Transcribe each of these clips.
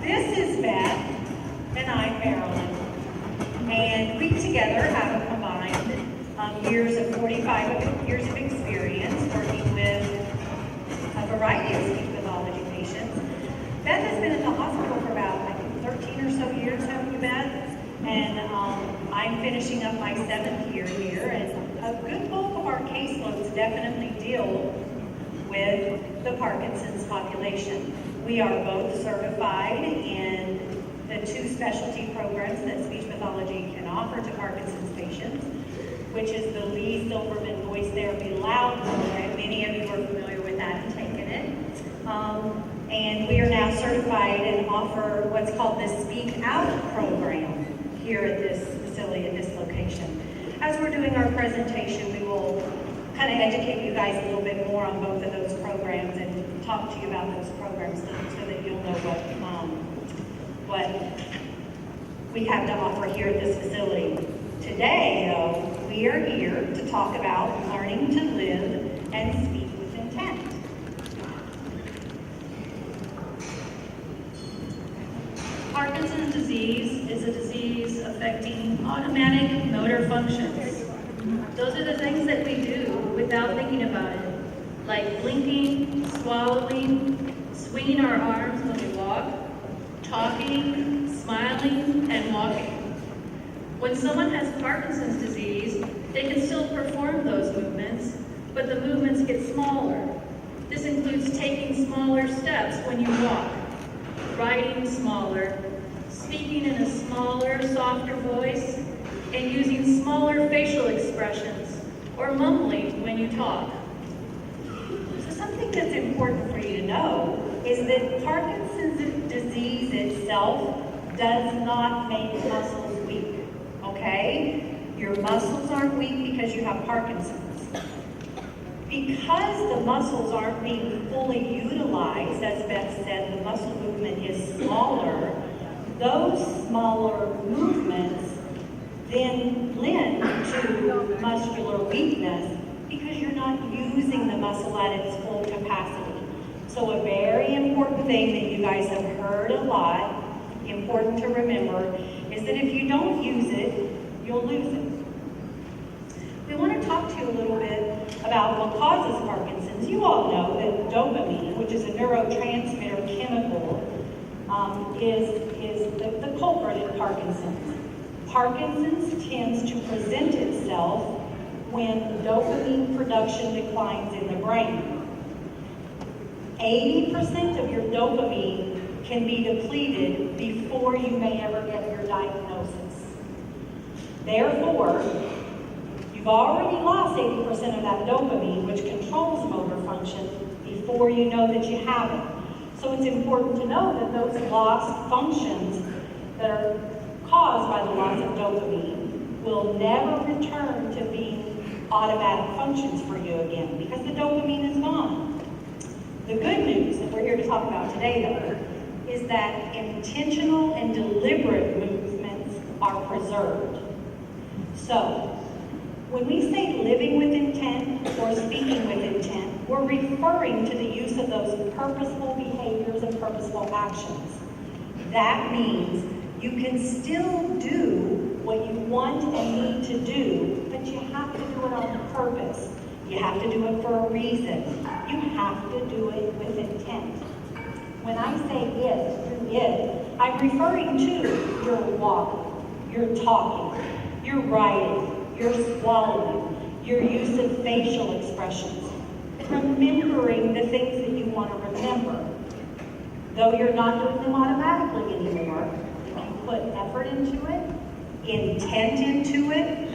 This is Beth, and I'm Marilyn. And we together have a combined 45 years of experience working with a variety of speech pathology patients. Beth has been at the hospital for about, I think, 13 or so years, haven't you, Beth? And I'm finishing up my 7th year here, and a good bulk of our caseloads definitely deal with the Parkinson's population. We are both certified in the 2 specialty programs that speech pathology can offer to Parkinson's patients, which is the Lee Silverman Voice Therapy Loud program. Many of you are familiar with that and taken it. And we are now certified and offer what's called the Speak Out program here at this facility, at this location. As we're doing our presentation, we will kind of educate you guys a little bit more on both of those programs and talk to you about those programs so that you'll know what we have to offer here at this facility. Today, though, we are here to talk about learning to live and speak with intent. Parkinson's disease is a disease affecting automatic motor functions. Those are the things that we do without thinking about it, like blinking, swallowing, swinging our arms when we walk, talking, smiling, and walking. When someone has Parkinson's disease, they can still perform those movements, but the movements get smaller. This includes taking smaller steps when you walk, writing smaller, speaking in a smaller, softer voice, and using smaller facial expressions, or mumbling when you talk. So something that's important for you to know is that Parkinson's disease itself does not make muscles weak, okay? Your muscles aren't weak because you have Parkinson's. Because the muscles aren't being fully utilized, as Beth said, the muscle movement is smaller, those smaller movements then lend to muscular weakness because you're not using the muscle at its full capacity. So a very important thing that you guys have heard a lot, important to remember, is that if you don't use it, you'll lose it. We want to talk to you a little bit about what causes Parkinson's. You all know that dopamine, which is a neurotransmitter chemical, is the culprit in Parkinson's. Parkinson's tends to present itself when dopamine production declines in the brain. 80% of your dopamine can be depleted before you may ever get your diagnosis. Therefore, you've already lost 80% of that dopamine, which controls motor function, before you know that you have it. So it's important to know that those lost functions that are caused by the loss of dopamine will never return to being automatic functions for you again because the dopamine is gone. The good news that we're here to talk about today, though, is that intentional and deliberate movements are preserved. So, when we say living with intent or speaking with intent, we're referring to the use of those purposeful behaviors and purposeful actions. That means you can still do what you want and need to do, but you have to do it on purpose. You have to do it for a reason. You have to do it with intent. When I say it, I'm referring to your walking, your talking, your writing, your swallowing, your use of facial expressions, remembering the things that you want to remember. Though you're not doing them automatically anymore, if you put effort into it, intent into it,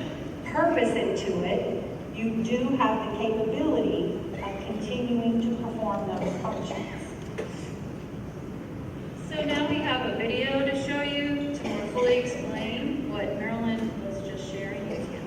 purpose into it, you do have the capability of continuing to perform those functions. So now we have a video to show you to more fully explain what Marilyn was just sharing with you.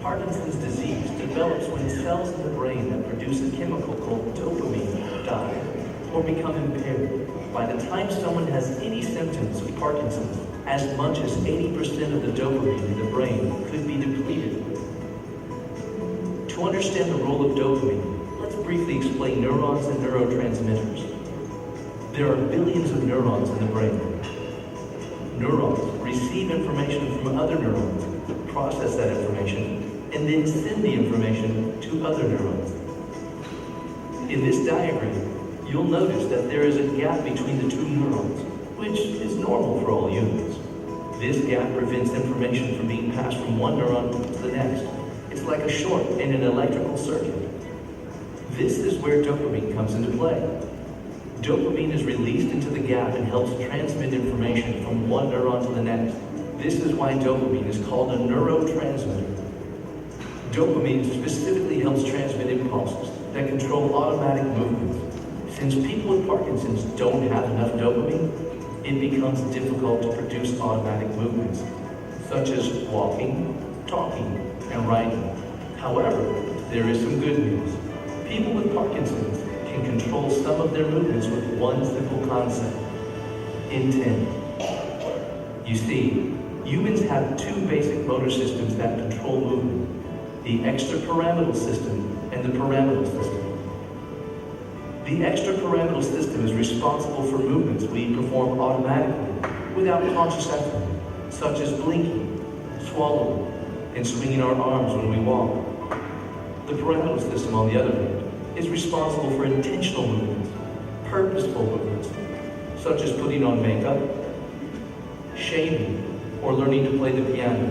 Parkinson's disease develops when cells in the brain that produce a chemical called dopamine die or become impaired. by the time someone has any symptoms of Parkinson's, as much as 80% of the dopamine in the brain could be depleted. To understand the role of dopamine, let's briefly explain neurons and neurotransmitters. There are billions of neurons in the brain. Neurons receive information from other neurons, process that information, and then send the information to other neurons. In this diagram, you'll notice that there is a gap between the two neurons, which is normal for all humans. This gap prevents information from being passed from one neuron to the next. It's like a short in an electrical circuit. This is where dopamine comes into play. Dopamine is released into the gap and helps transmit information from one neuron to the next. This is why dopamine is called a neurotransmitter. Dopamine specifically helps transmit impulses that control automatic movements. Since people with Parkinson's don't have enough dopamine, it becomes difficult to produce automatic movements, such as walking, talking, and writing. However, there is some good news. People with Parkinson's can control some of their movements with one simple concept: intent. You see, humans have two basic motor systems that control movement: the extrapyramidal system and the pyramidal system. The extrapyramidal system is responsible for movements we perform automatically without conscious effort, such as blinking, swallowing, and swinging our arms when we walk. The pyramidal system, on the other hand, is responsible for intentional movements, purposeful movements, such as putting on makeup, shaving, or learning to play the piano.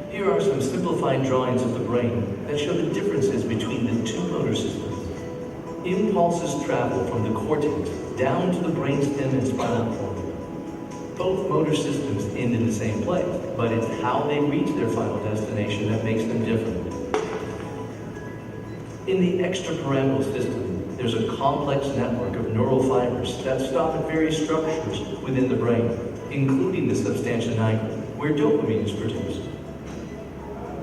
Here are some simplified drawings of the brain that show the differences between the two motor systems. Impulses travel from the cortex down to the brainstem and spinal cord. Both motor systems end in the same place, but it's how they reach their final destination that makes them different. In the extrapyramidal system, there's a complex network of neural fibers that stop at various structures within the brain, including the substantia nigra, where dopamine is produced.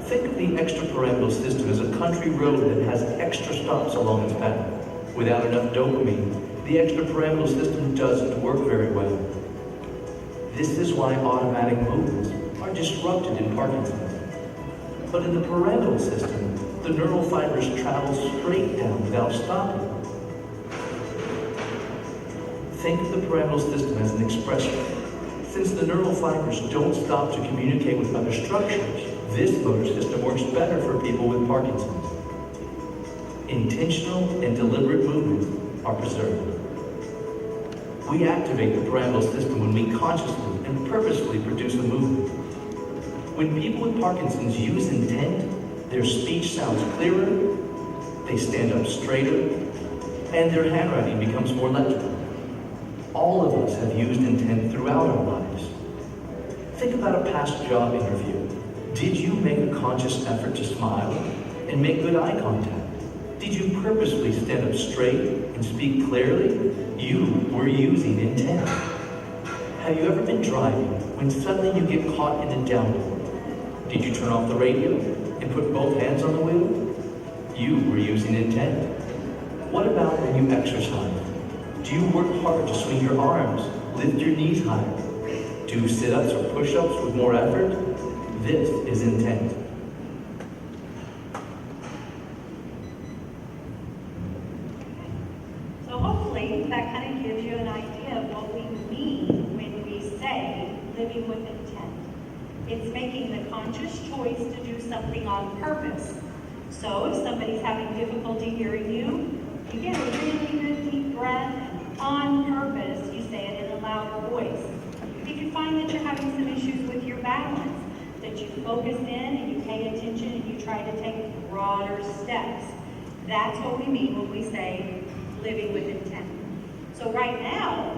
Think of the extrapyramidal system as a country road that has extra stops along its path. Without enough dopamine, the extrapyramidal system doesn't work very well. This is why automatic movements are disrupted in Parkinson's. But in the pyramidal system, the neural fibers travel straight down without stopping. Think of the pyramidal system as an expressway. Since the neural fibers don't stop to communicate with other structures, this motor system works better for people with Parkinson's. Intentional and deliberate movements are preserved. We activate the pyramidal system when we consciously and purposefully produce a movement. When people with Parkinson's use intent, their speech sounds clearer, they stand up straighter, and their handwriting becomes more legible. All of us have used intent throughout our lives. Think about a past job interview. Did you make a conscious effort to smile and make good eye contact? Did you purposely stand up straight and speak clearly? You were using intent. Have you ever been driving when suddenly you get caught in a downpour? Did you turn off the radio and put both hands on the wheel? You were using intent. What about when you exercise? Do you work hard to swing your arms, lift your knees higher? Do sit-ups or push-ups with more effort? This is intent. So hopefully that kind of gives you an idea of what we mean when we say living with intent. It's making the conscious choice to do something on purpose. So if somebody's having difficulty hearing you, you get a really good deep breath, and on purpose you say it in a louder voice. If you find that you're having some issues with your balance, that you focus in and you pay attention and you try to take broader steps. That's what we mean when we say living with intent. So right now,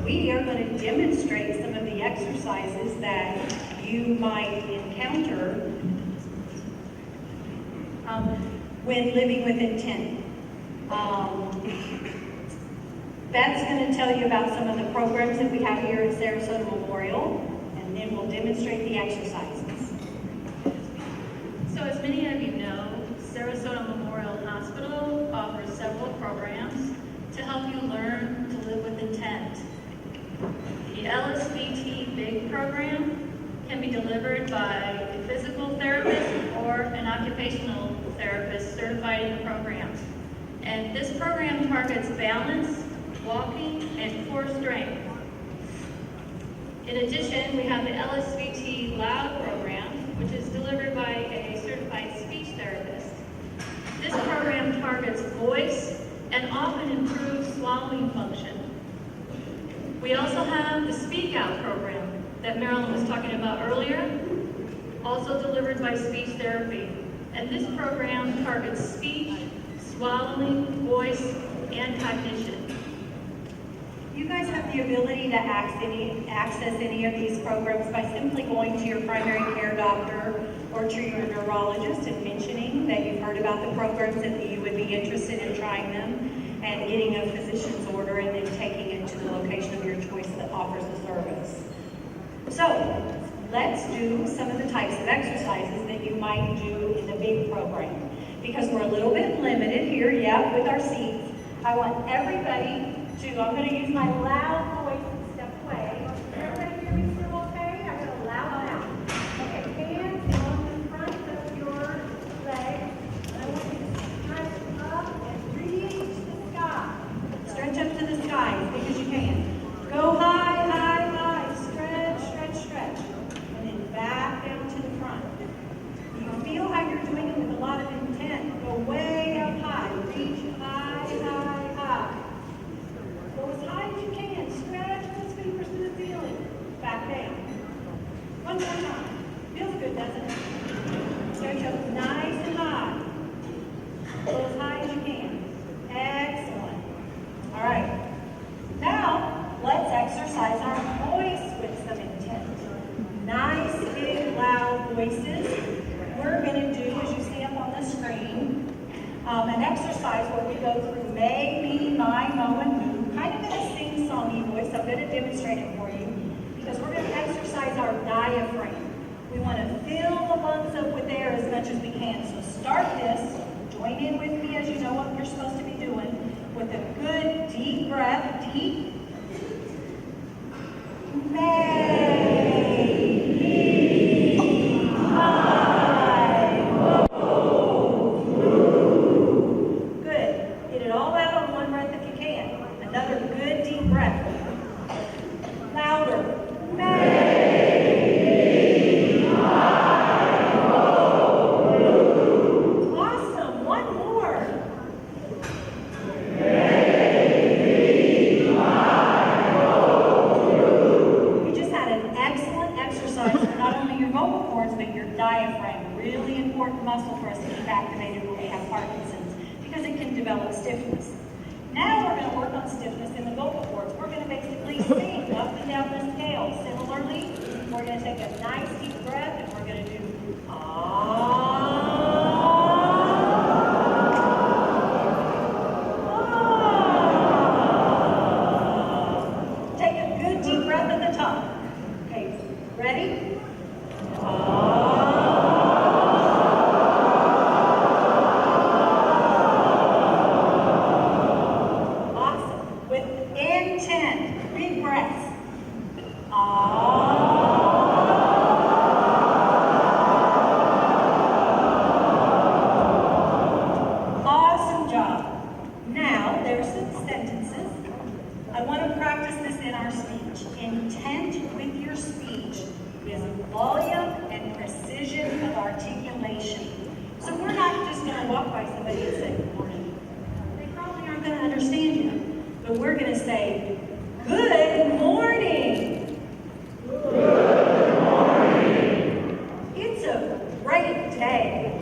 we are going to demonstrate some of the exercises that you might encounter when living with intent. Beth's going to tell you about some of the programs that we have here at Sarasota Memorial, and then we'll demonstrate the exercises. So as many of you know, Sarasota Memorial Hospital offers several programs to help you learn to live with The LSVT BIG program can be delivered by a physical therapist or an occupational therapist certified in the program. And this program targets balance, walking, and core strength. In addition, we have the LSVT Loud program, which is delivered by a certified speech therapist. This program targets voice and often improves swallowing function. We also have the Speak Out program that Marilyn was talking about earlier, also delivered by speech therapy. And this program targets speech, swallowing, voice, and cognition. You guys have the ability to access any of these programs by simply going to your primary care doctor or to your neurologist and mentioning that you've heard about the programs and that you would be interested in trying them and getting a physician's order and then taking it to the location of your choice that offers the service. So, let's do some of the types of exercises that you might do in the big program. Because we're a little bit limited here, with our seats. I want everybody to, I'm going to use my loud voice and step away. Everybody hear me still okay? I'm going to loud. Okay, hands on the front of your legs. I want you to stretch up and reach the sky. Stretch up to the sky as big as you can. Go high, high, high. Stretch, stretch, stretch. And then back down to the front. You feel how you're doing it with a lot of intent. Go way up high. Reach high, high, high. Go as high as you can. Stretch those fingers to the ceiling. Back down. One more time. Feels good, doesn't it? Stretch up nice and high. Go as high as you can. Excellent. All right. Now, let's exercise our voice with some intent. Nice, big, loud voices. We're going to do, as you see up on the screen, an exercise where we go through may, me, my, mo, and who, kind of in a sing-songy voice. I'm going to demonstrate it for you because we're going to exercise our diaphragm. We want to fill the lungs up with air as much as we can. So start this. Join in with me as you know what you're supposed to be doing with a good deep breath. Deep. May, me, my, mo, who. Good. Get it all out on one breath if you can. Another good deep breath. Louder. Awesome. One more. You just had an excellent exercise for not only your vocal cords, but your diaphragm. Really important muscle for us to keep activated when we have Parkinson's because it can develop stiffness. Now we're going to work on stiffness in the vocal cords. We're going to basically sing up and down the scale. Similarly, we're going to take a nice deep breath and we're going to do Take a good deep breath at the top. Okay, ready? Awesome. With intent, big breaths. Awesome job. Now, there's some sentences. I want to practice this in our speech. Intent with your speech is volume and precision of articulation. So we're not just going to walk by somebody and say, good morning. They probably aren't going to understand you. But we're going to say, good morning. Good morning. It's a great day.